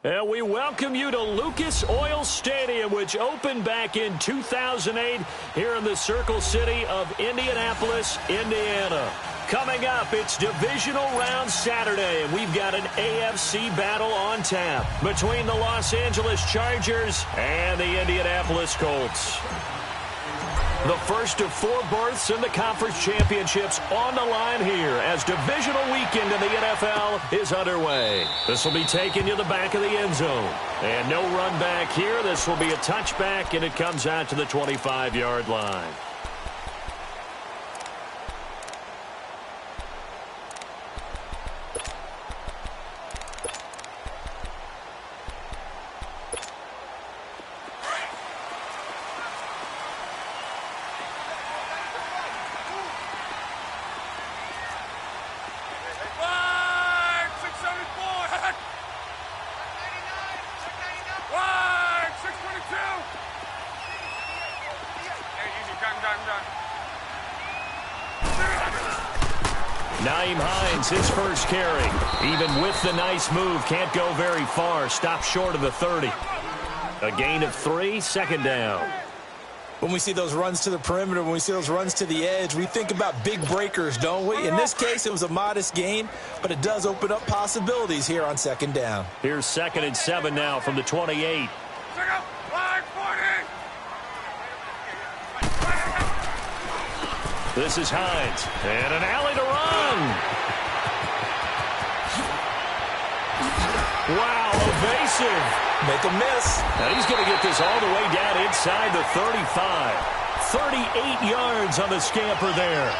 And we welcome you to Lucas Oil Stadium, which opened back in 2008 here in the Circle City of Indianapolis, Indiana. Coming up, it's Divisional Round Saturday, and we've got an AFC battle on tap between the Los Angeles Chargers and the Indianapolis Colts. The first of 4 berths in the conference championships on the line here as divisional weekend in the NFL is underway. This will be taken to the back of the end zone. And no run back here. This will be a touchback, and it comes out to the 25-yard line. His first carry, even with the nice move, can't go very far. Stop short of the 30. A gain of 3, second down. When we see those runs to the perimeter, when we see those runs to the edge, we think about big breakers, don't we? In this case, it was a modest gain, but it does open up possibilities here on second down. Here's 2nd and 7 now from the 28. This is Hines, and an alley to run. Wow, evasive. Make a miss. And he's going to get this all the way down inside the 35. 38 yards on the scamper there.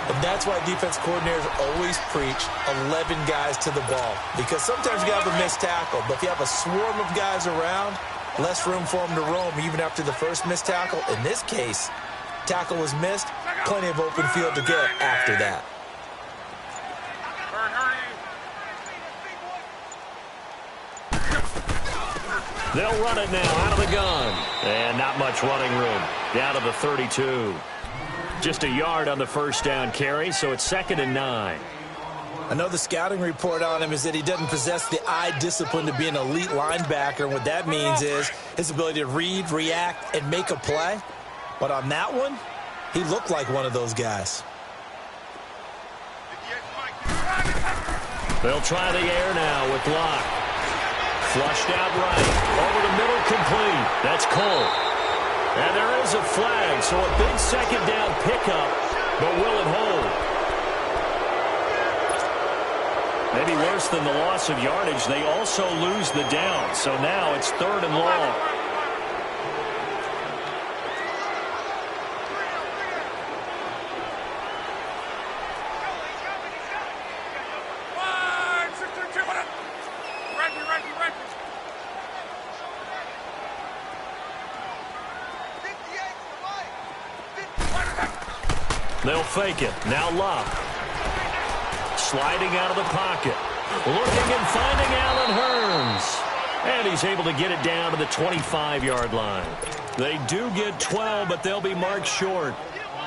And that's why defense coordinators always preach 11 guys to the ball. Because sometimes you have a missed tackle, but if you have a swarm of guys around, less room for them to roam even after the first missed tackle. In this case, tackle was missed, plenty of open field to get after that. They'll run it now out of the gun. And not much running room. Down to the 32. Just a yard on the first down carry, so it's 2nd and 9. I know the scouting report on him is that he doesn't possess the eye discipline to be an elite linebacker. And what that means is his ability to read, react, and make a play. But on that one, he looked like one of those guys. They'll try the air now with Locke. Flushed out right. Over the middle, complete. That's Cole. And there is a flag, so a big second down pickup, but will it hold? Maybe worse than the loss of yardage, they also lose the down. So now it's 3rd and long. They'll fake it. Now Locke. Sliding out of the pocket. Looking and finding Allen Hurns. And he's able to get it down to the 25-yard line. They do get 12, but they'll be marked short.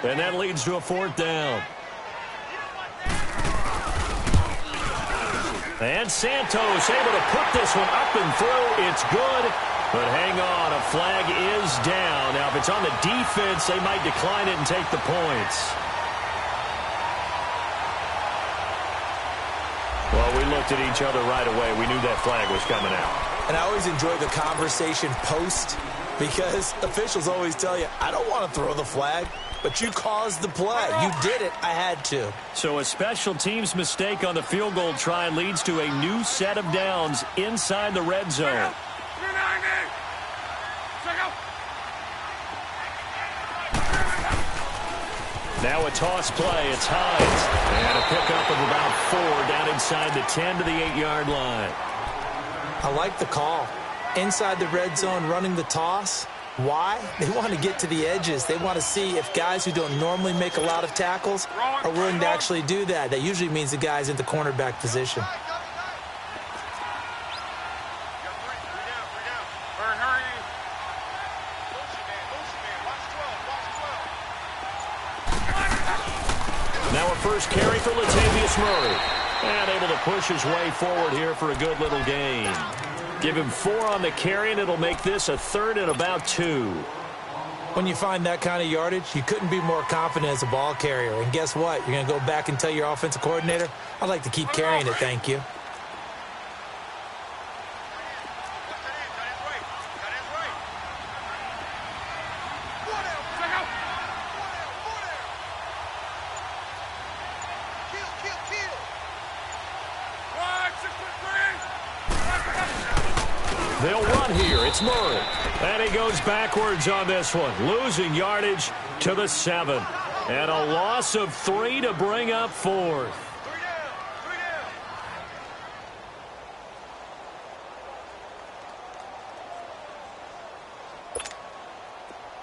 And that leads to a 4th down. And Santos able to put this one up and through. It's good. But hang on, a flag is down. Now, if it's on the defense, they might decline it and take the points. Well, we looked at each other right away. We knew that flag was coming out. And I always enjoy the conversation post because officials always tell you, I don't want to throw the flag, but you caused the play. You did it. I had to. So a special teams mistake on the field goal try leads to a new set of downs inside the red zone. Now a toss play. It's Hines. And a pickup of about 4 down inside the 10 to the 8-yard line. I like the call. Inside the red zone running the toss. Why? They want to get to the edges. They want to see if guys who don't normally make a lot of tackles are willing to actually do that. That usually means the guy's in the cornerback position. Now a first carry for Latavius Murray. And able to push his way forward here for a good little gain. Give him 4 on the carry, and it'll make this a 3rd and about 2. When you find that kind of yardage, you couldn't be more confident as a ball carrier. And guess what? You're going to go back and tell your offensive coordinator, I'd like to keep carrying it, thank you. They'll run here. It's Murray. And he goes backwards on this one, losing yardage to the 7. And a loss of 3 to bring up 4th.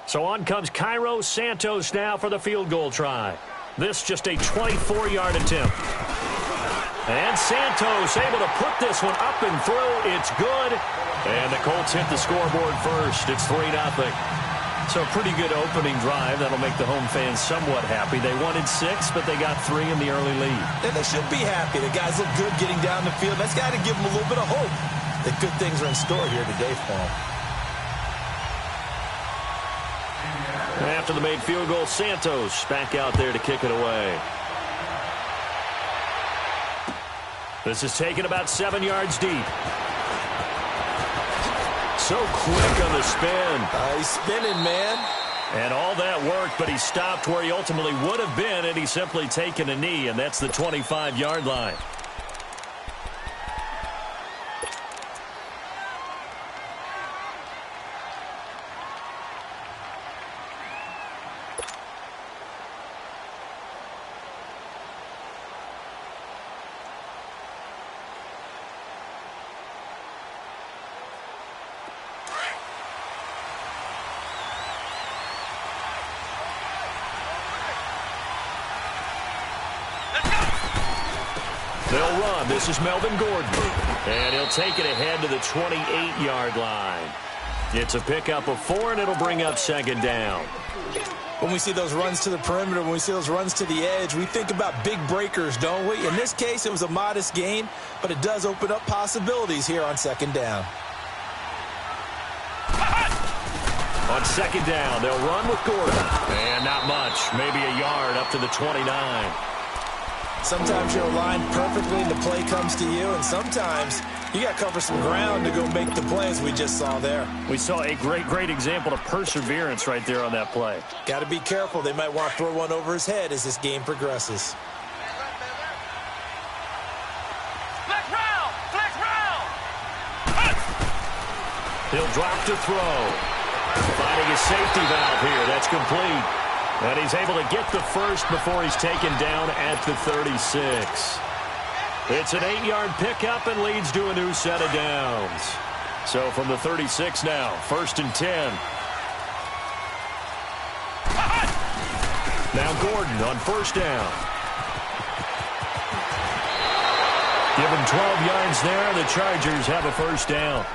So on comes Cairo Santos now for the field goal try. This just a 24-yard attempt. And Santos able to put this one up and through. It's good. And the Colts hit the scoreboard first. It's 3-0. So a pretty good opening drive. That'll make the home fans somewhat happy. They wanted 6, but they got 3 in the early lead. And they should be happy. The guys look good getting down the field. That's got to give them a little bit of hope that good things are in store here today for them. After the made field goal, Santos back out there to kick it away. This is taken about 7 yards deep. So quick on the spin. He's spinning, man. And all that work, but he stopped where he ultimately would have been, and he's simply taken a knee, and that's the 25-yard line. They'll run. This is Melvin Gordon. And he'll take it ahead to the 28-yard line. It's a pickup of 4, and it'll bring up 2nd down. When we see those runs to the perimeter, when we see those runs to the edge, we think about big breakers, don't we? In this case, it was a modest gain, but it does open up possibilities here on 2nd down. On 2nd down, they'll run with Gordon. And not much. Maybe a yard up to the 29. Sometimes you're aligned perfectly and the play comes to you, and sometimes you got to cover some ground to go make the play, as we just saw there. We saw a great example of perseverance right there on that play. Got to be careful. They might want to throw one over his head as this game progresses. He'll drop to throw. Finding a safety valve here. That's complete. And he's able to get the first before he's taken down at the 36. It's an 8-yard pickup and leads to a new set of downs. So from the 36 now, 1st and 10. Now Gordon on 1st down. Give him 12 yards there. The Chargers have a 1st down.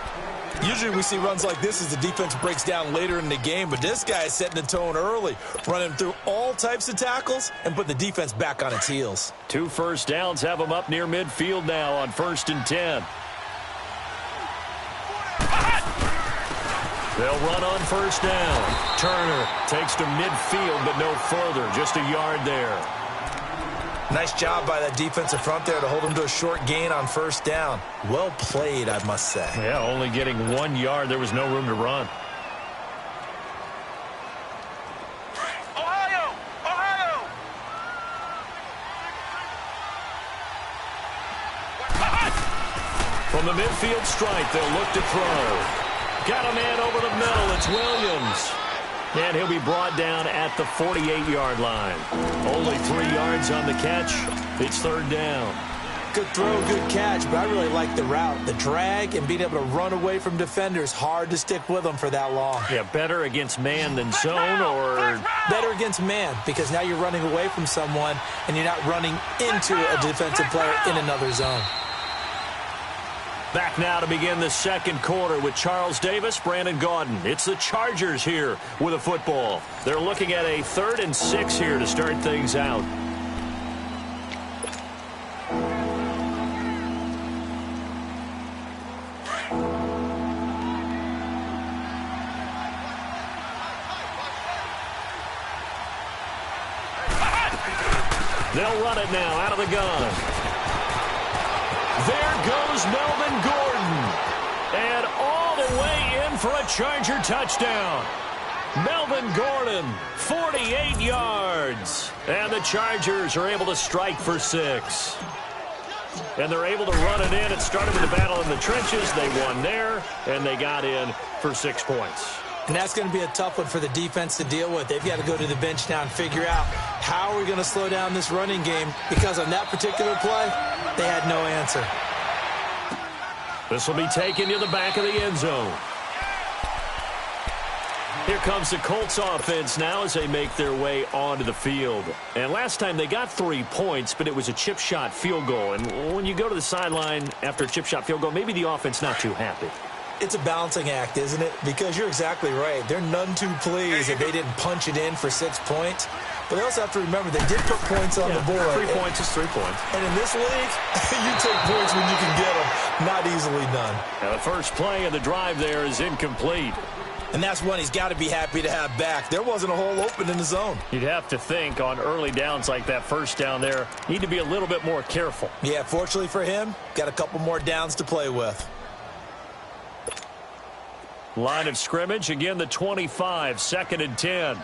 Usually we see runs like this as the defense breaks down later in the game, but this guy is setting the tone early, running through all types of tackles and putting the defense back on its heels. 2 first downs have him up near midfield now on 1st and 10. They'll run on 1st down. Turner takes to midfield, but no further, just a yard there. Nice job by that defensive front there to hold him to a short gain on 1st down. Well played, I must say. Yeah, only getting 1 yard. There was no room to run. Ohio! From the midfield stripe, they'll look to throw. Got a man over the middle. It's Williams. And he'll be brought down at the 48-yard line. Only 3 yards on the catch. It's 3rd down. Good throw, good catch, but I really like the route. The drag and being able to run away from defenders, hard to stick with them for that long. Yeah, better against man than zone, or better against man, because now you're running away from someone and you're not running into a defensive player in another zone. Back now to begin the 2nd quarter with Charles Davis, Brandon Gaudin. It's the Chargers here with a football. They're looking at a 3rd and 6 here to start things out. They'll run it now out of the gun. There goes Melvin Gordon. And all the way in for a Charger touchdown. Melvin Gordon, 48 yards. And the Chargers are able to strike for 6. And they're able to run it in. It started with a battle in the trenches. They won there, and they got in for 6 points. And that's going to be a tough one for the defense to deal with. They've got to go to the bench now and figure out how are we going to slow down this running game, because on that particular play, they had no answer. This will be taken to the back of the end zone. Here comes the Colts offense now as they make their way onto the field. And last time they got 3 points, but it was a chip shot field goal. And when you go to the sideline after a chip shot field goal, maybe the offense not too happy. It's a balancing act, isn't it? Because you're exactly right. They're none too pleased that they didn't punch it in for 6 points. But they also have to remember they did put points on the board. 3 points is 3 points. And in this league, you take points when you can get them. Not easily done. Now the first play of the drive there is incomplete. And that's one he's got to be happy to have back. There wasn't a hole open in the zone. You'd have to think on early downs like that first down there, need to be a little bit more careful. Yeah, fortunately for him, got a couple more downs to play with. Line of scrimmage, again the 25, 2nd and 10.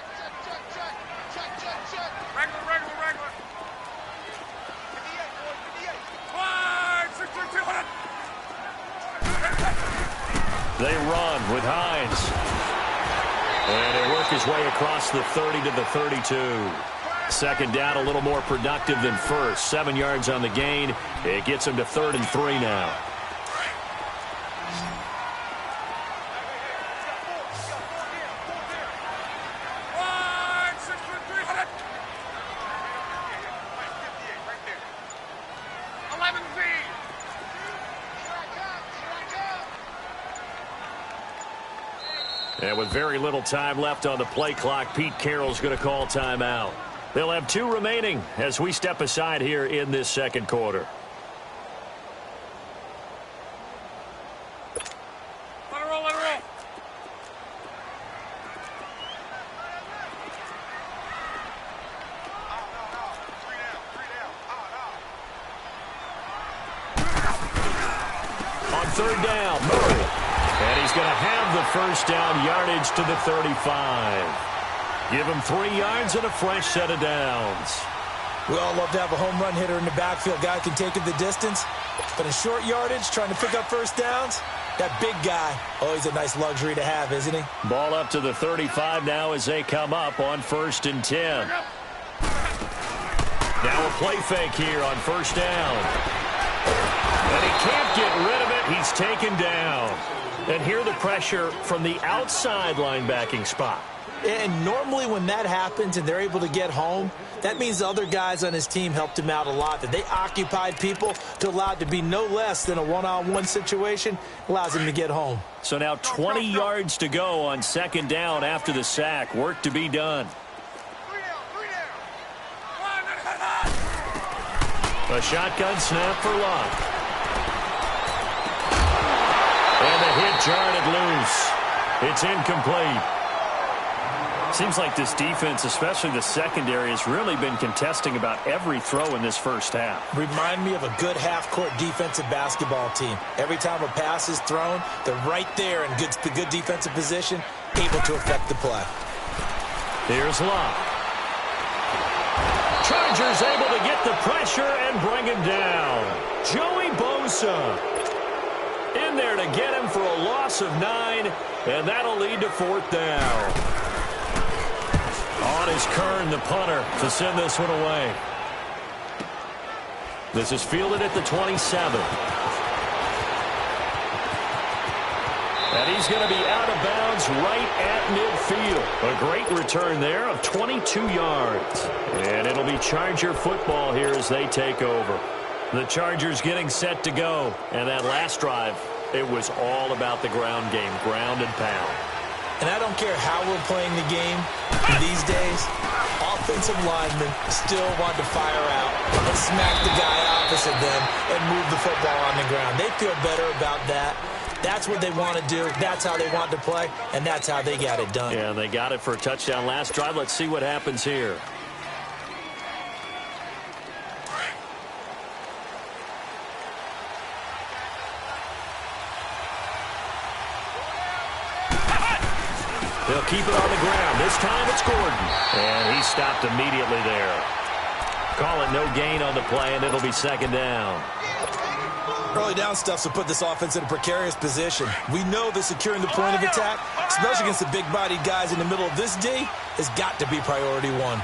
They run with Hines. And they work his way across the 30 to the 32. Second down, a little more productive than first. 7 yards on the gain. It gets him to 3rd and 3 now. And with very little time left on the play clock, Pete Carroll's going to call timeout. They'll have 2 remaining as we step aside here in this second quarter. Let it roll, let it roll. On 3rd down, Murray. And he's going to have the first down, yardage to the 35. Give him 3 yards and a fresh set of downs. We all love to have a home run hitter in the backfield. Guy can take it the distance. But in short yardage, trying to pick up first downs, that big guy, always a nice luxury to have, isn't he? Ball up to the 35 now as they come up on 1st and 10. Now a play fake here on 1st down. And he can't get rid of it. He's taken down. And here the pressure from the outside linebacking spot. And normally when that happens and they're able to get home, that means the other guys on his team helped him out a lot. That they occupied people to allow it to be no less than a one-on-one situation, allows him to get home. So now 20 yards to go on 2nd down after the sack. Work to be done. A shotgun snap for Locke. And the hit jarred it loose. It's incomplete. Seems like this defense, especially the secondary, has really been contesting about every throw in this first half. Remind me of a good half-court defensive basketball team. Every time a pass is thrown, they're right there in good defensive position, able to affect the play. Here's Locke. Chargers able to get the pressure and bring him down. Joey Bosa in there to get him for a loss of 9, and that'll lead to 4th down. On is Kern, the punter, to send this one away. This is fielded at the 27. And he's going to be out of bounds right at midfield. A great return there of 22 yards. And it'll be Charger football here as they take over. The Chargers getting set to go. And that last drive, it was all about the ground game, ground and pound. And I don't care how we're playing the game these days, offensive linemen still want to fire out and smack the guy opposite them and move the football on the ground. They feel better about that. That's what they want to do. That's how they want to play, and that's how they got it done. Yeah, and they got it for a touchdown last drive. Let's see what happens here. They'll keep it on the ground. This time it's Gordon. And he stopped immediately there. Call it no gain on the play, and it'll be second down. Early down stuff will put this offense in a precarious position. We know that securing the point of attack, especially against the big-bodied guys in the middle of this D, has got to be priority one.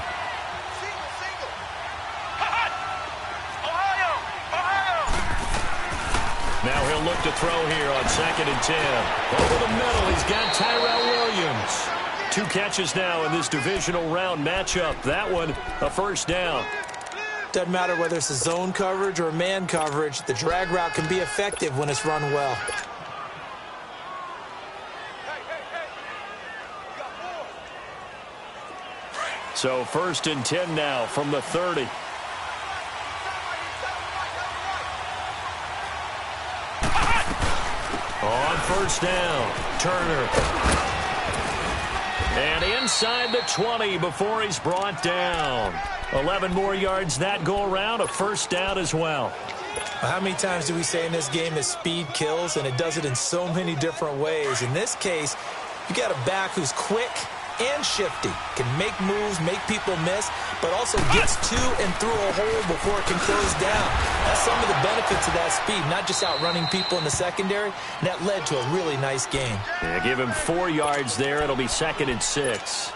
Now he'll look to throw here on 2nd and 10. Over the middle, he's got Tyrell Williams. 2 catches now in this divisional round matchup. That one, a first down. Doesn't matter whether it's a zone coverage or a man coverage, the drag route can be effective when it's run well. So 1st and 10 now from the 30. On first down, Turner. And inside the 20 before he's brought down. 11 more yards that go around, a first down as well. How many times do we say in this game that speed kills, and it does it in so many different ways? In this case, you got a back who's quick and shifty, can make moves, make people miss, but also gets to and through a hole before it can close down. That's some of the benefits of that speed, not just outrunning people in the secondary, and that led to a really nice game. Yeah, give him 4 yards there. It'll be 2nd and 6.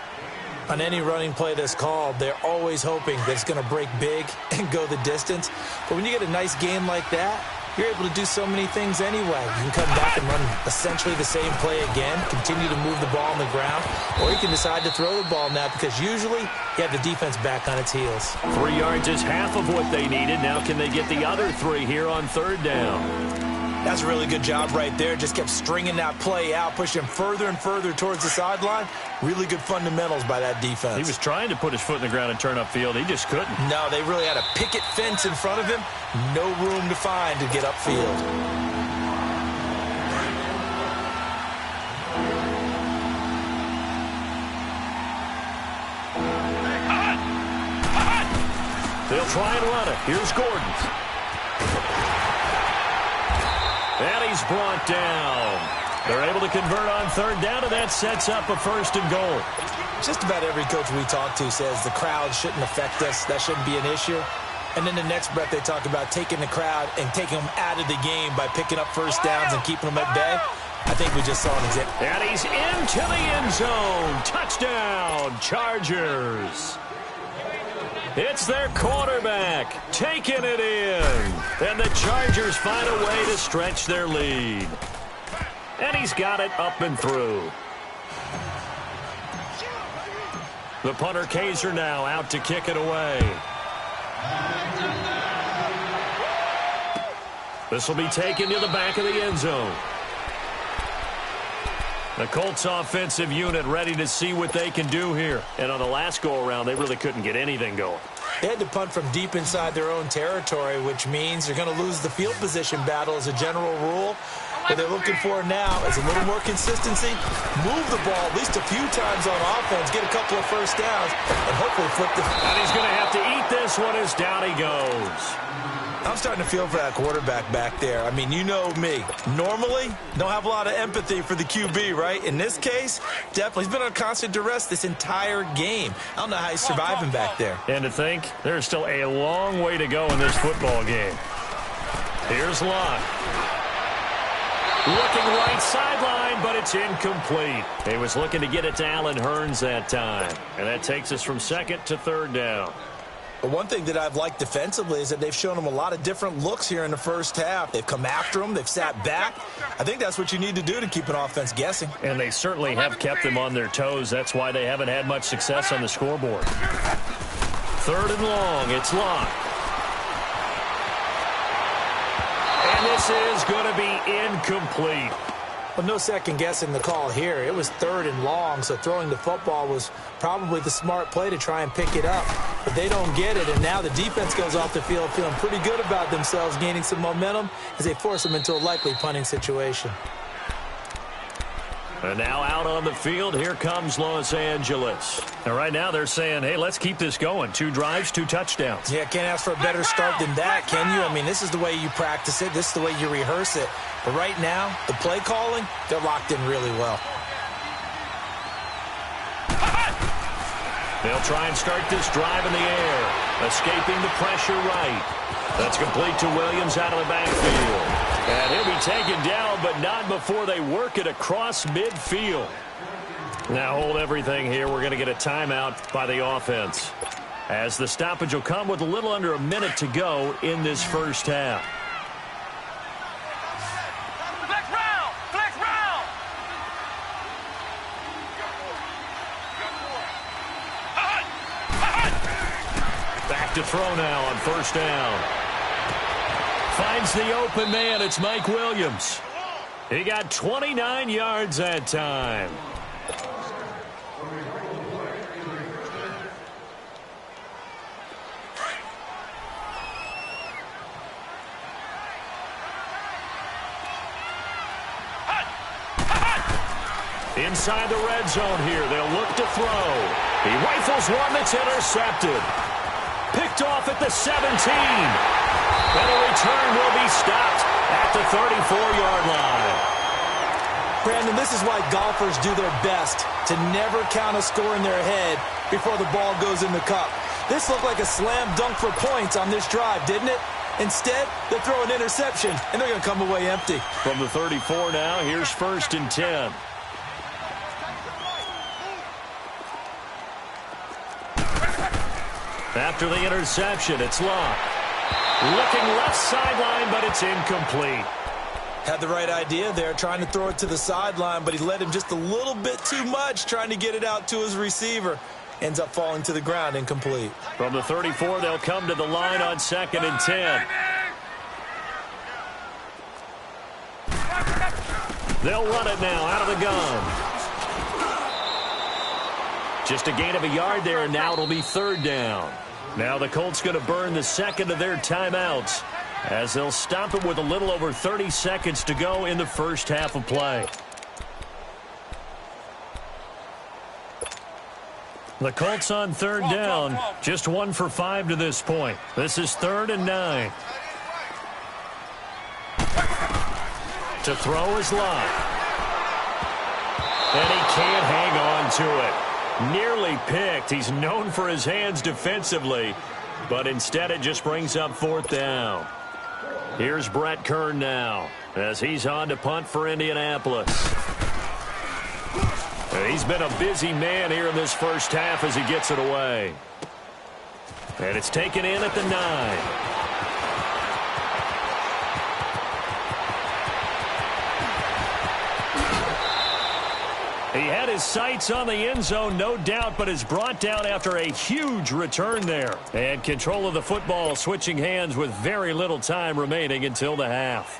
On any running play that's called, they're always hoping that it's going to break big and go the distance. But when you get a nice game like that, you're able to do so many things anyway. You can come back and run essentially the same play again, continue to move the ball on the ground, or you can decide to throw the ball now because usually you have the defense back on its heels. 3 yards is half of what they needed. Now can they get the other 3 here on 3rd down? That's a really good job right there. Just kept stringing that play out, pushing him further and further towards the sideline. Really good fundamentals by that defense. He was trying to put his foot in the ground and turn upfield. He just couldn't. No, they really had a picket fence in front of him. No room to find to get upfield. They'll try and run it. Here's Gordon. And he's brought down. They're able to convert on 3rd down, and that sets up a 1st and goal. Just about every coach we talk to says the crowd shouldn't affect us. That shouldn't be an issue. And then the next breath they talk about taking the crowd and taking them out of the game by picking up first downs and keeping them at bay. I think we just saw an example. And he's into the end zone. Touchdown, Chargers. It's their quarterback taking it in. And the Chargers find a way to stretch their lead. And he's got it up and through. The punter Kaiser now out to kick it away. This will be taken to the back of the end zone. The Colts offensive unit ready to see what they can do here. And on the last go-around, they really couldn't get anything going. They had to punt from deep inside their own territory, which means they're going to lose the field position battle as a general rule. What they're looking for now is a little more consistency, move the ball at least a few times on offense, get a couple of first downs, and hopefully flip the... And he's going to have to eat this one as down he goes. I'm starting to feel for that quarterback back there. I mean, you know me. Normally, don't have a lot of empathy for the QB, right? In this case, definitely. He's been on constant duress this entire game. I don't know how he's surviving back there. And to think, there's still a long way to go in this football game. Here's Locke. Looking right sideline, but it's incomplete. He was looking to get it to Allen Hurns that time. And that takes us from 2nd to 3rd down. But one thing that I've liked defensively is that they've shown him a lot of different looks here in the first half. They've come after him. They've sat back. I think that's what you need to do to keep an offense guessing. And they certainly have kept them on their toes. That's why they haven't had much success on the scoreboard. 3rd and long. It's Locke. And this is going to be incomplete. Well, no second guessing the call here. It was 3rd and long, so throwing the football was probably the smart play to try and pick it up. But they don't get it, and now the defense goes off the field feeling pretty good about themselves, gaining some momentum as they force them into a likely punting situation. And now out on the field, here comes Los Angeles. And right now they're saying, hey, let's keep this going. 2 drives, 2 touchdowns. Yeah, can't ask for a better start than that, can you? I mean, this is the way you practice it. This is the way you rehearse it. But right now, the play calling, they're locked in really well. They'll try and start this drive in the air. Escaping the pressure right. That's complete to Williams out of the backfield. And he'll be taken down, but not before they work it across midfield. Now hold everything here. We're going to get a timeout by the offense, as the stoppage will come with a little under a minute to go in this first half. Flex round! Flex round! Back to throw now on first down. Finds the open man. It's Mike Williams. He got 29 yards that time. Inside the red zone here. They'll look to throw. He rifles one that's intercepted. Picked off at the 17. And a return will be stopped at the 34-yard line. Brandon, this is why golfers do their best to never count a score in their head before the ball goes in the cup. This looked like a slam dunk for points on this drive, didn't it? Instead, they throw an interception, and they're going to come away empty. From the 34 now, here's 1st and 10. After the interception, it's Locke. Looking left sideline, but it's incomplete. Had the right idea there, trying to throw it to the sideline, but he led him just a little bit too much, trying to get it out to his receiver. Ends up falling to the ground, incomplete. From the 34, they'll come to the line on 2nd and 10. They'll run it now out of the gun. Just a gain of a yard there, and now it'll be 3rd down. Now the Colts going to burn the second of their timeouts, as they'll stop it with a little over 30 seconds to go in the first half of play. The Colts on 3rd down, just 1 for 5 to this point. This is 3rd and 9. To throw is Locke. And he can't hang on to it. Nearly picked. He's known for his hands defensively, but instead it just brings up 4th down. Here's Brett Kern now, as he's on to punt for Indianapolis. He's been a busy man here in this first half as he gets it away. And it's taken in at the 9. He had his sights on the end zone, no doubt, but is brought down after a huge return there. And control of the football switching hands with very little time remaining until the half.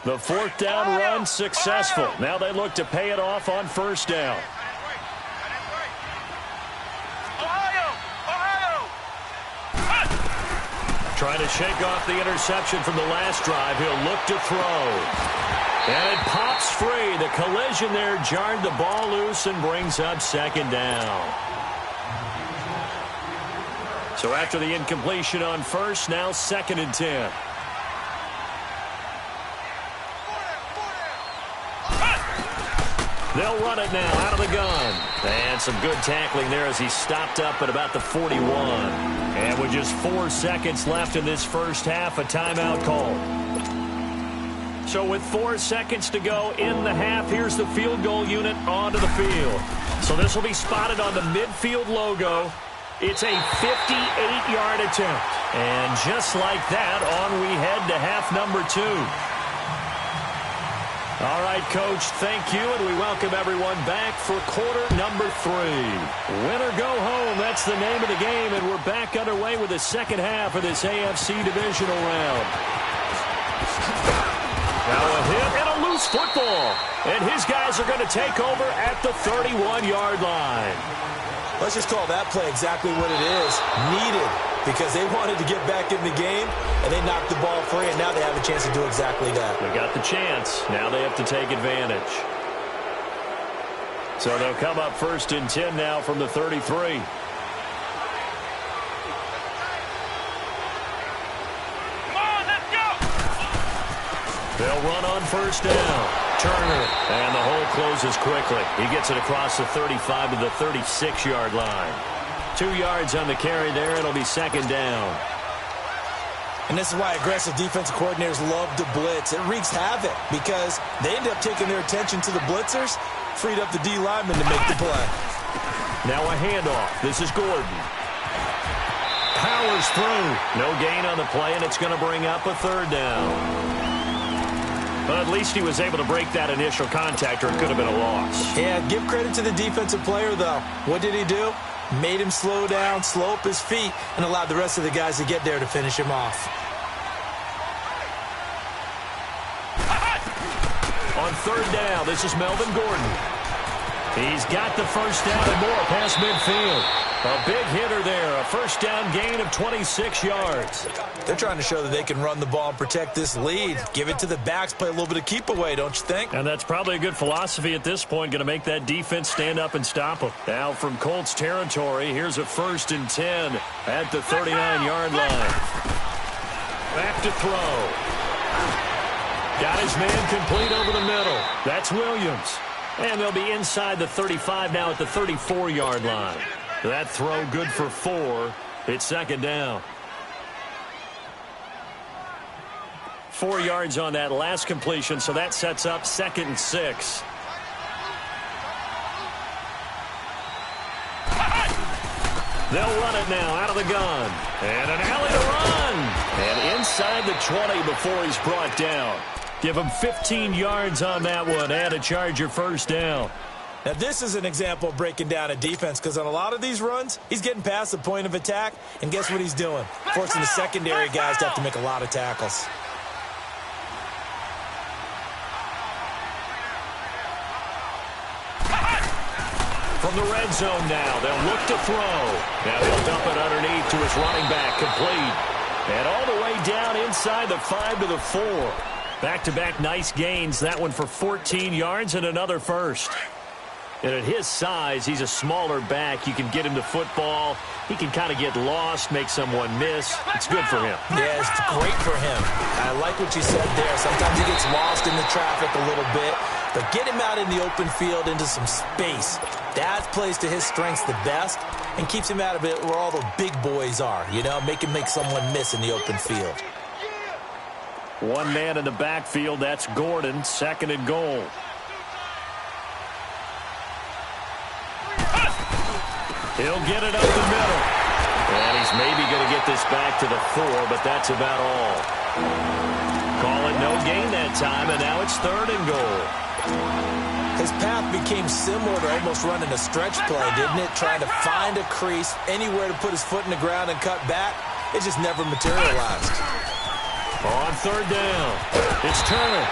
The 4th down run successful. Now they look to pay it off on 1st down. Trying to shake off the interception from the last drive. He'll look to throw. And it pops free. The collision there jarred the ball loose and brings up 2nd down. So after the incompletion on 1st, now 2nd and 10. They'll run it now out of the gun. And some good tackling there as he stopped up at about the 41. And with just 4 seconds left in this first half, a timeout call. So with 4 seconds to go in the half, here's the field goal unit onto the field. So this will be spotted on the midfield logo. It's a 58-yard attempt. And just like that, on we head to half number 2. All right, Coach, thank you, and we welcome everyone back for quarter number 3. Win or go home, that's the name of the game, and we're back underway with the second half of this AFC Divisional Round. Now a hit and a loose football, and his guys are going to take over at the 31-yard line. Let's just call that play exactly what it is. Needed, because they wanted to get back in the game, and they knocked the ball free, and now they have a chance to do exactly that. They got the chance. Now they have to take advantage. So they'll come up 1st and 10 now from the 33. Come on, let's go! They'll run on 1st down. Turner. And the hole closes quickly. He gets it across the 35 to the 36-yard line. 2 yards on the carry there. It'll be second down. And this is why aggressive defensive coordinators love to blitz. It wreaks havoc because they end up taking their attention to the blitzers, freed up the D lineman to make the play. Now a handoff. This is Gordon. Powers through. No gain on the play, and it's going to bring up a third down. But at least he was able to break that initial contact, or it could have been a loss. Yeah, give credit to the defensive player, though. What did he do? Made him slow down, slow up his feet, and allowed the rest of the guys to get there to finish him off. On third down, this is Melvin Gordon. He's got the first down and more past midfield. A big hitter there, a first down gain of 26 yards. They're trying to show that they can run the ball and protect this lead. Give it to the backs, play a little bit of keep away, don't you think? And that's probably a good philosophy at this point, going to make that defense stand up and stop them. Now from Colts territory, here's a 1st and 10 at the 39-yard line. Back to throw. Got his man complete over the middle. That's Williams. And they'll be inside the 35 now at the 34-yard line. That throw good for 4. It's second down. 4 yards on that last completion, so that sets up 2nd and 6. They'll run it now out of the gun. And an alley to run. And inside the 20 before he's brought down. Give him 15 yards on that one and a Charger first down. Now, this is an example of breaking down a defense because on a lot of these runs, he's getting past the point of attack, and guess what he's doing? Forcing the secondary guys to have to make a lot of tackles. From the red zone now, they'll look to throw. Now he'll dump it underneath to his running back, complete. And all the way down inside the 5 to the 4. Back-to-back nice gains. That one for 14 yards and another first. And at his size, he's a smaller back. You can get him to football. He can kind of get lost, make someone miss. It's good for him. Yeah, it's great for him. I like what you said there. Sometimes he gets lost in the traffic a little bit. But get him out in the open field into some space. That plays to his strengths the best and keeps him out of it where all the big boys are. You know, make him make someone miss in the open field. One man in the backfield. That's Gordon. 2nd and goal. He'll get it up the middle. And he's maybe going to get this back to the 4, but that's about all. Call it no gain that time, and now it's 3rd and goal. His path became similar to almost running a stretch play, didn't it? Trying to find a crease, anywhere to put his foot in the ground and cut back. It just never materialized. On 3rd down, it's Turner.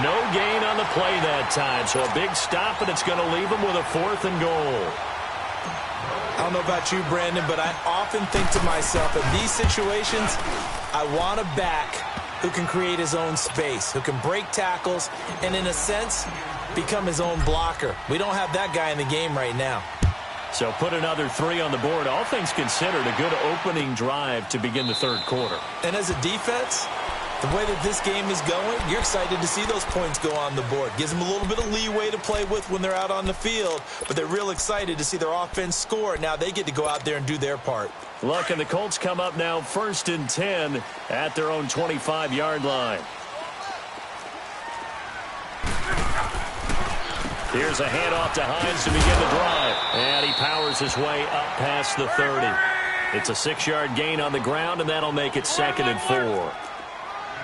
No gain on the play that time, so a big stop, and it's going to leave him with a 4th and goal. I don't know about you, Brandon, but I often think to myself, in these situations, I want a back who can create his own space, who can break tackles, and in a sense, become his own blocker. We don't have that guy in the game right now. So put another 3 on the board. All things considered, a good opening drive to begin the 3rd quarter. And as a defense, the way that this game is going, you're excited to see those points go on the board. Gives them a little bit of leeway to play with when they're out on the field, but they're real excited to see their offense score. Now they get to go out there and do their part. Look, and the Colts come up now 1st and 10 at their own 25-yard line. Here's a handoff to Hines to begin the drive. And he powers his way up past the 30. It's a 6-yard gain on the ground, and that'll make it 2nd and 4.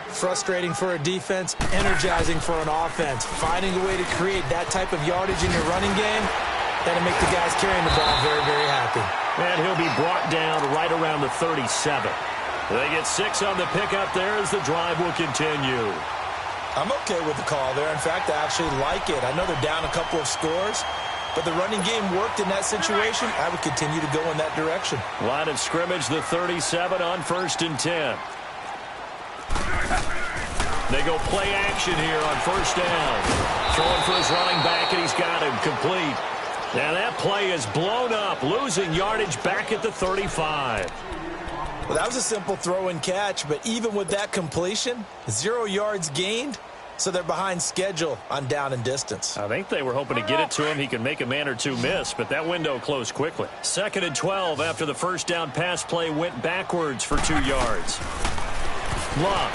Frustrating for a defense, energizing for an offense. Finding a way to create that type of yardage in your running game, that'll make the guys carrying the ball very, very happy. And he'll be brought down right around the 37. They get 6 on the pickup there as the drive will continue. I'm okay with the call there. In fact, I actually like it. I know they're down a couple of scores, but the running game worked in that situation. I would continue to go in that direction. Line of scrimmage, the 37 on 1st and 10. They go play action here on 1st down. Throwing for his running back, and he's got him complete. Now that play is blown up, losing yardage back at the 35. Well, that was a simple throw and catch, but even with that completion, 0 yards gained, so they're behind schedule on down and distance. I think they were hoping to get it to him. He could make a man or two miss, but that window closed quickly. 2nd and 12 after the first down pass play went backwards for 2 yards. Luck.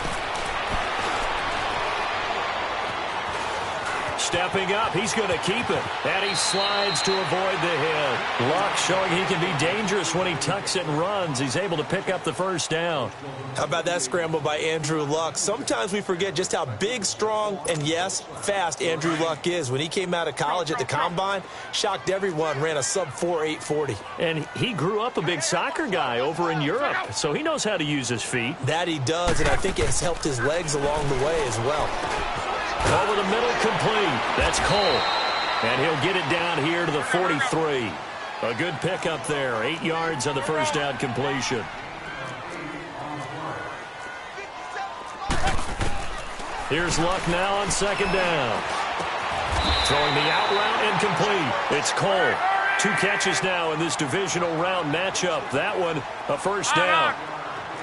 Stepping up, he's going to keep it. And he slides to avoid the hit. Luck showing he can be dangerous when he tucks it and runs. He's able to pick up the first down. How about that scramble by Andrew Luck? Sometimes we forget just how big, strong, and, yes, fast Andrew Luck is. When he came out of college at the Combine, shocked everyone, ran a sub-4 840. And he grew up a big soccer guy over in Europe, so he knows how to use his feet. That he does, and I think it has helped his legs along the way as well. Over the middle, complete. That's Cole. And he'll get it down here to the 43. A good pickup there. 8 yards on the first down completion. Here's Luck now on 2nd down. Throwing the out route, incomplete. It's Cole. 2 catches now in this divisional round matchup. That one, a first down.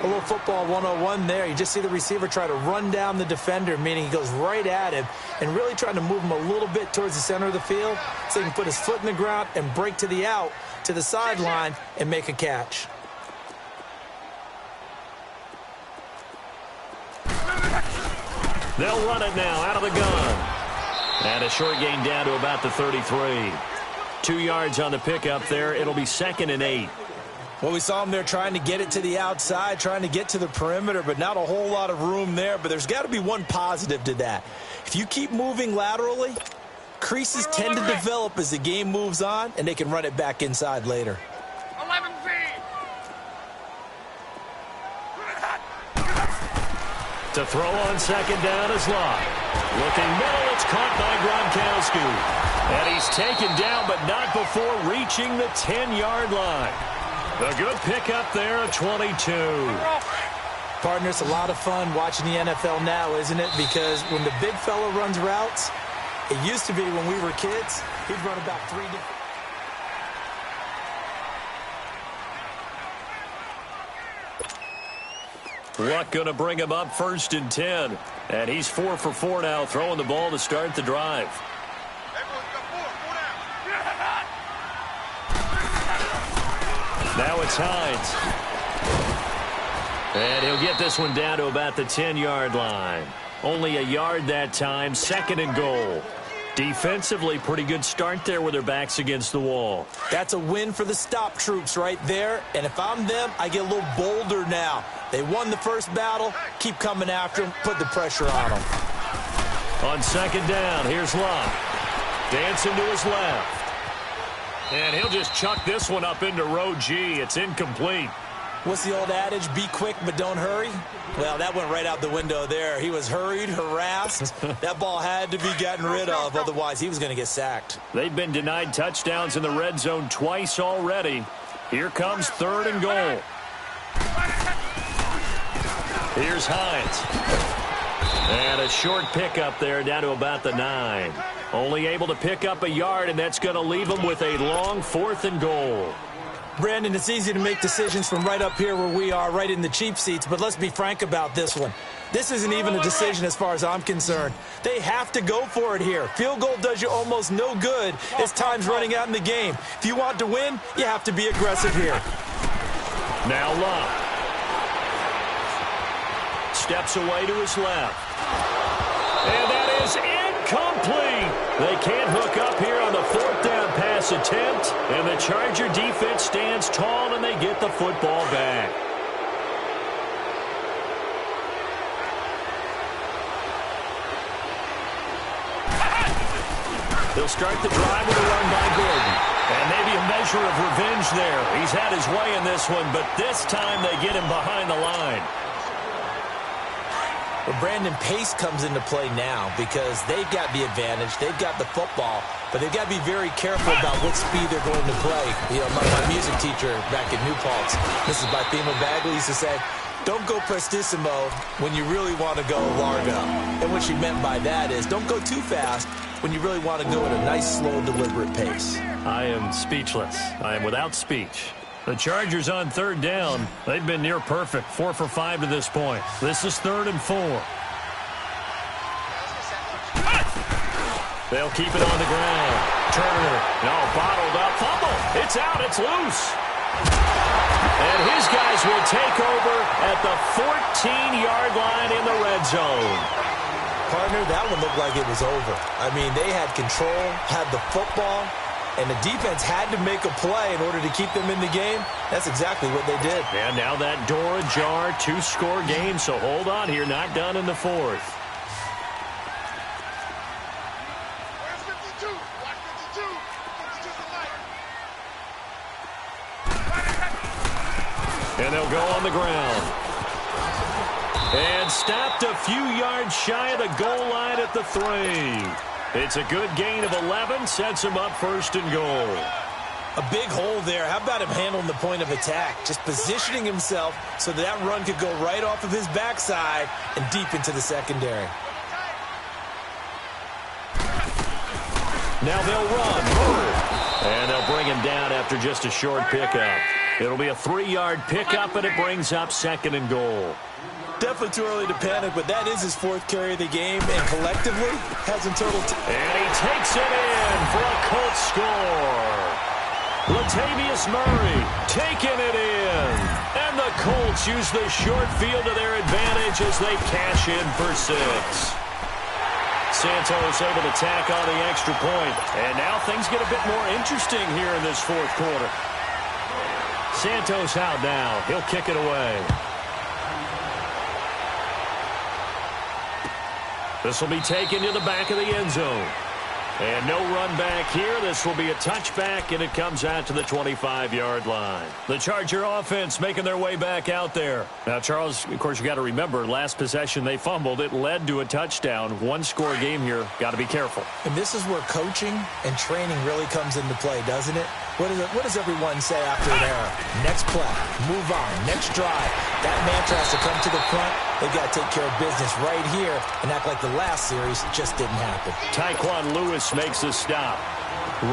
A little football 101 there. You just see the receiver try to run down the defender, meaning he goes right at him and really trying to move him a little bit towards the center of the field so he can put his foot in the ground and break to the out, to the sideline, and make a catch. They'll run it now out of the gun. And a short gain down to about the 33. 2 yards on the pickup there. It'll be 2nd and 8. Well, we saw him there trying to get it to the outside, trying to get to the perimeter, but not a whole lot of room there. But there's got to be one positive to that. If you keep moving laterally, creases tend to develop as the game moves on, and they can run it back inside later. 11 feet. To throw on 2nd down is Locke. Looking middle, it's caught by Gronkowski. And he's taken down, but not before reaching the 10-yard line. A good pickup there at 22. Partner, it's a lot of fun watching the NFL now, isn't it? Because when the big fella runs routes, it used to be when we were kids, he'd run about 3 different. Luck going to bring him up 1st and 10. And he's 4 for 4 now, throwing the ball to start the drive. Now it's Hines. And he'll get this one down to about the 10-yard line. Only a yard that time, 2nd and goal. Defensively, pretty good start there with their backs against the wall. That's a win for the stop troops right there. And if I'm them, I get a little bolder now. They won the first battle. Keep coming after them. Put the pressure on them. On 2nd down, here's Locke. Dancing to his left. And he'll just chuck this one up into row G. It's incomplete. What's the old adage? Be quick, but don't hurry? Well, that went right out the window there. He was hurried, harassed. That ball had to be gotten rid of. Otherwise, he was going to get sacked. They've been denied touchdowns in the red zone twice already. Here comes 3rd and goal. Here's Hines. And a short pickup there down to about the 9. Only able to pick up a yard, and that's going to leave them with a long 4th and goal. Brandon, it's easy to make decisions from right up here where we are, right in the cheap seats, but let's be frank about this one. This isn't even a decision as far as I'm concerned. They have to go for it here. Field goal does you almost no good as time's running out in the game. If you want to win, you have to be aggressive here. Now Locke. Steps away to his left. And that is incomplete. They can't hook up here on the 4th down pass attempt. And the Charger defense stands tall, and they get the football back. They'll start the drive with a run by Gordon. And maybe a measure of revenge there. He's had his way in this one, but this time they get him behind the line. But Brandon, pace comes into play now because they've got the advantage. They've got the football, but they've got to be very careful about what speed they're going to play. You know, my music teacher back in New Paltz, Mrs. Bithema Bagley, used to say, don't go prestissimo when you really want to go largo. And what she meant by that is don't go too fast when you really want to go at a nice, slow, deliberate pace. I am speechless. I am without speech. The Chargers on 3rd down. They've been near perfect. 4 for 5 to this point. This is 3rd and 4. They'll keep it on the ground. Turner, no, bottled up, fumble. It's out, it's loose. And his guys will take over at the 14-yard line in the red zone. Partner, that one looked like it was over. I mean, they had control, had the football, and the defense had to make a play in order to keep them in the game. That's exactly what they did. And now that door ajar, 2-score game, so hold on here, not done in the fourth. And they'll go on the ground. And stopped a few yards shy of the goal line at the 3. It's a good gain of 11, sets him up 1st and goal. A big hole there. How about him handling the point of attack? Just positioning himself so that run could go right off of his backside and deep into the secondary. Now they'll run. And they'll bring him down after just a short pickup. It'll be a 3-yard pickup, and it brings up 2nd and goal. Definitely too early to panic, but that is his 4th carry of the game, and collectively has in total. And he takes it in for a Colts score. Latavius Murray taking it in. And the Colts use the short field to their advantage as they cash in for 6. Santos able to tack on the extra point. And now things get a bit more interesting here in this 4th quarter. Santos out now. He'll kick it away. This will be taken to the back of the end zone. And no run back here. This will be a touchback, and it comes out to the 25-yard line. The Charger offense making their way back out there. Now, Charles, of course, you got to remember, last possession they fumbled. It led to a touchdown. 1-score game here. Got to be careful. And this is where coaching and training really comes into play, doesn't it? What does everyone say after an error? Next play, move on, next drive. That mantra has to come to the front. They've got to take care of business right here and act like the last series just didn't happen. Tyquan Lewis makes the stop.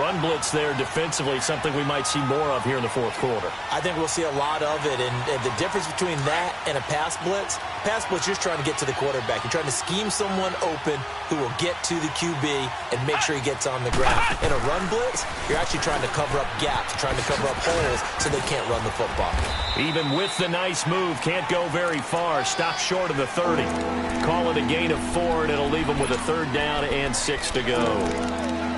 Run blitz there defensively, something we might see more of here in the 4th quarter. I think we'll see a lot of it, and the difference between that and a pass blitz, you're just trying to get to the quarterback. You're trying to scheme someone open who will get to the QB and make sure he gets on the ground. In a run blitz, you're actually trying to cover up gaps, trying to cover up holes so they can't run the football. Even with the nice move, can't go very far. Stop short of the 30. Call it a gain of 4, and it'll leave them with a 3rd down and 6 to go.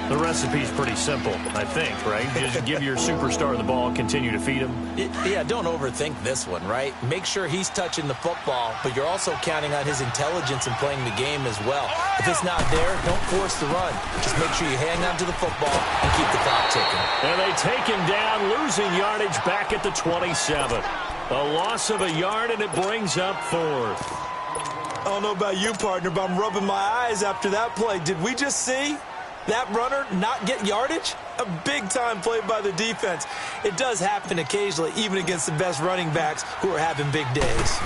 The recipe's pretty simple, I think, right? Just give your superstar the ball, continue to feed him. Yeah, don't overthink this one, right? Make sure he's touching the football, but you're also counting on his intelligence in playing the game as well. If it's not there, don't force the run. Just make sure you hang on to the football and keep the clock ticking. And they take him down, losing yardage back at the 27. A loss of a yard, and it brings up 4th. I don't know about you, partner, but I'm rubbing my eyes after that play. Did we just see that runner not get yardage? A big-time play by the defense. It does happen occasionally, even against the best running backs who are having big days.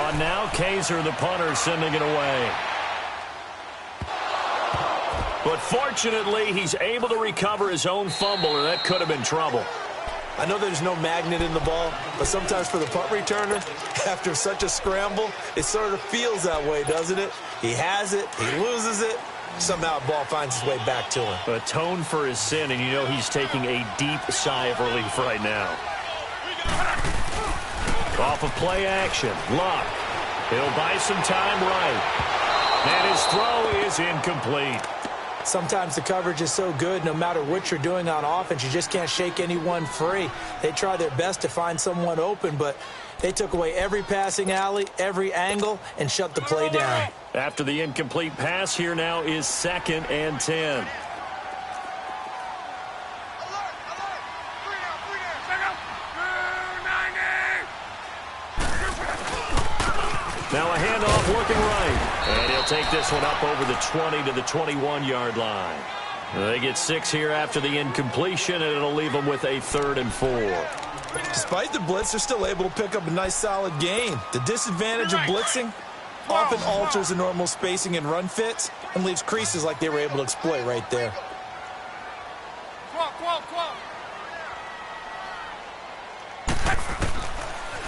On now, Kaiser, the punter, sending it away. But fortunately, he's able to recover his own fumble, or that could have been trouble. I know there's no magnet in the ball, but sometimes for the punt returner, after such a scramble, it sort of feels that way, doesn't it? He has it, he loses it. Somehow the ball finds its way back to him. Atone for his sin, and you know he's taking a deep sigh of relief right now. Off of play action, Luck. He'll buy some time right. And his throw is incomplete. Sometimes the coverage is so good, no matter what you're doing on offense, you just can't shake anyone free. They try their best to find someone open, but they took away every passing alley, every angle, and shut the play down. After the incomplete pass, here now is 2nd and 10. Now a handoff working right. And he'll take this one up over the 20 to the 21-yard line. They get 6 here after the incompletion, and it'll leave them with a 3rd and 4. Despite the blitz, they're still able to pick up a nice, solid gain. The disadvantage of blitzing often alters the normal spacing and run fits and leaves creases like they were able to exploit right there.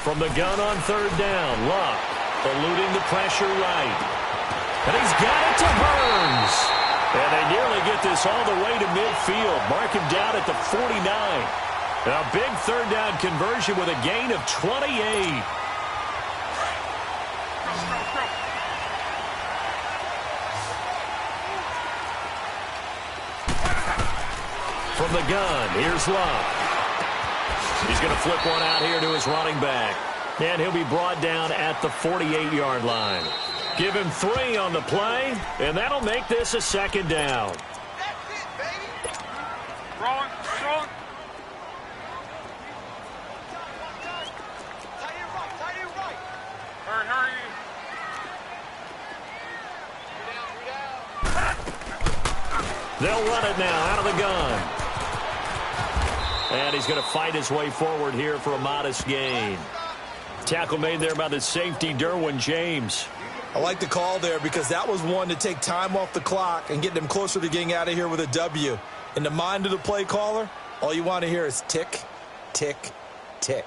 From the gun on 3rd down, Luck eluding the pressure right. And he's got it to Burns. And they nearly get this all the way to midfield. Mark him down at the 49. A big third down conversion with a gain of 28. From the gun, here's Love. He's going to flip one out here to his running back. And he'll be brought down at the 48-yard line. Give him 3 on the play, and that'll make this a second down. That's it, baby. Throwing. Tight end right. Hurry. They'll run it now out of the gun. And he's going to fight his way forward here for a modest gain. Tackle made there by the safety, Derwin James. I like the call there because that was one to take time off the clock and get them closer to getting out of here with a W. In the mind of the play caller, all you want to hear is tick, tick, tick.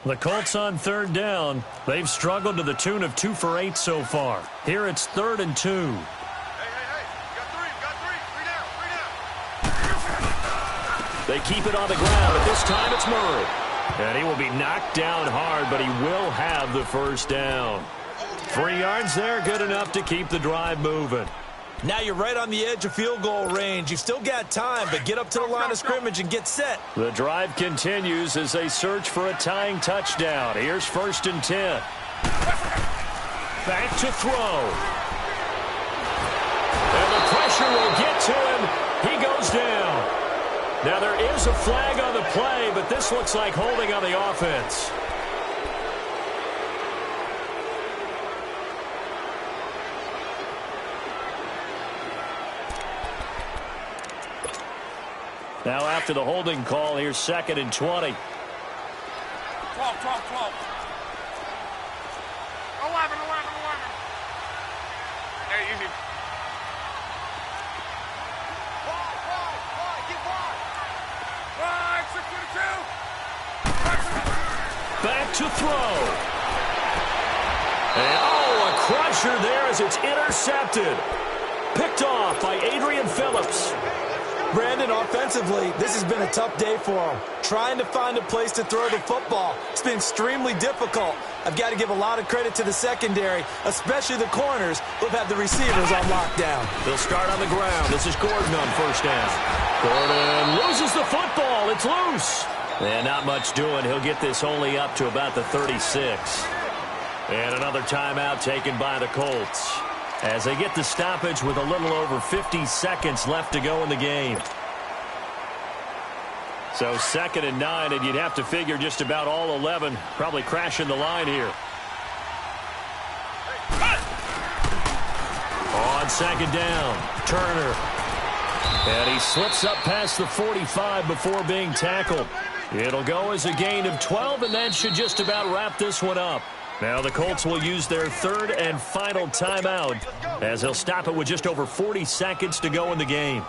The Colts on third down. They've struggled to the tune of 2 for 8 so far. Here it's 3rd and 2. Hey. Got three. They keep it on the ground, but this time it's Murray. And he will be knocked down hard, but he will have the first down. 3 yards there, good enough to keep the drive moving. Now you're right on the edge of field goal range. You've still got time, but get up to the line of scrimmage and get set. The drive continues as they search for a tying touchdown. Here's 1st and 10. Back to throw. And the pressure will get to him. He goes down. Now there is a flag on the play, but this looks like holding on the offense. Now after the holding call, here's 2nd and 20. 12. 11. 11. Hey, easy. Wide. Get wide. Wide. 6-2. Back to throw. And a crusher there as it's intercepted. Picked off by Adrian Phillips. Brandon, offensively, this has been a tough day for him. Trying to find a place to throw the football. It's been extremely difficult. I've got to give a lot of credit to the secondary, especially the corners who've had the receivers on lockdown. They'll start on the ground. This is Gordon on first down. Gordon loses the football. It's loose. And not much doing. He'll get this only up to about the 36. And another timeout taken by the Colts, as they get the stoppage with a little over 50 seconds left to go in the game. So 2nd and 9, and you'd have to figure just about all 11 probably crashing the line here. On 2nd down, Turner. And he slips up past the 45 before being tackled. It'll go as a gain of 12, and that should just about wrap this one up. Now the Colts will use their 3rd and final timeout, as they'll stop it with just over 40 seconds to go in the game.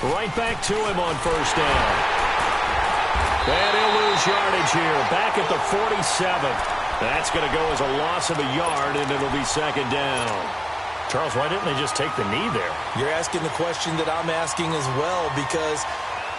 Right back to him on first down. And he'll lose yardage here, back at the 47. That's going to go as a loss of a yard, and it'll be 2nd down. Charles, why didn't they just take the knee there? You're asking the question that I'm asking as well, because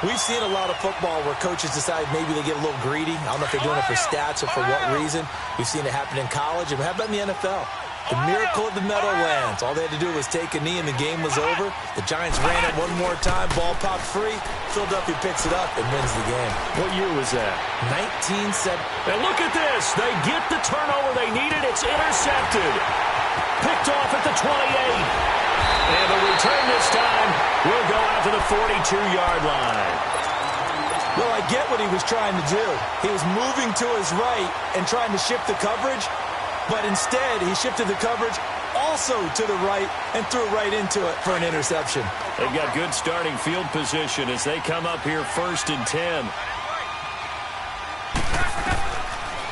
we've seen a lot of football where coaches decide maybe they get a little greedy. I don't know if they're doing it for stats or for what reason. We've seen it happen in college, and how about in the NFL? The miracle of the Meadowlands. All they had to do was take a knee, and the game was over. The Giants ran it one more time. Ball popped free. Philadelphia picks it up and wins the game. What year was that? 1970. And look at this. They get the turnover they needed. It's intercepted. Picked off at the 28. And the return this time will go out to the 42-yard line. Well, I get what he was trying to do. He was moving to his right and trying to shift the coverage. But instead, he shifted the coverage also to the right and threw right into it for an interception. They've got good starting field position as they come up here 1st and 10.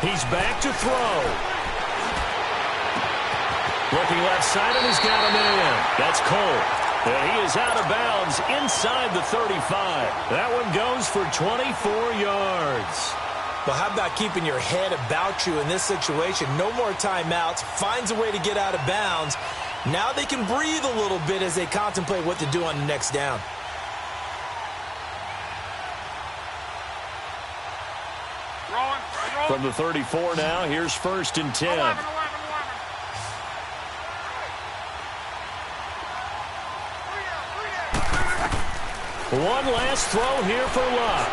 He's back to throw. Looking left side, and he's got him in. That's Cole. And he is out of bounds inside the 35. That one goes for 24 yards. Well, how about keeping your head about you in this situation? No more timeouts. Finds a way to get out of bounds. Now they can breathe a little bit as they contemplate what to do on the next down. From the 34 now, here's 1st and 10. 11. One last throw here for Luck.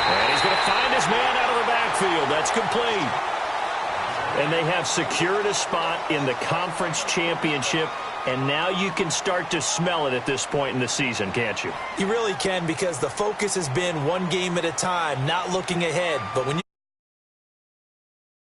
And he's going to find his man out of the backfield. That's complete. And they have secured a spot in the conference championship. And now you can start to smell it at this point in the season, can't you? You really can, because the focus has been one game at a time, not looking ahead. But when you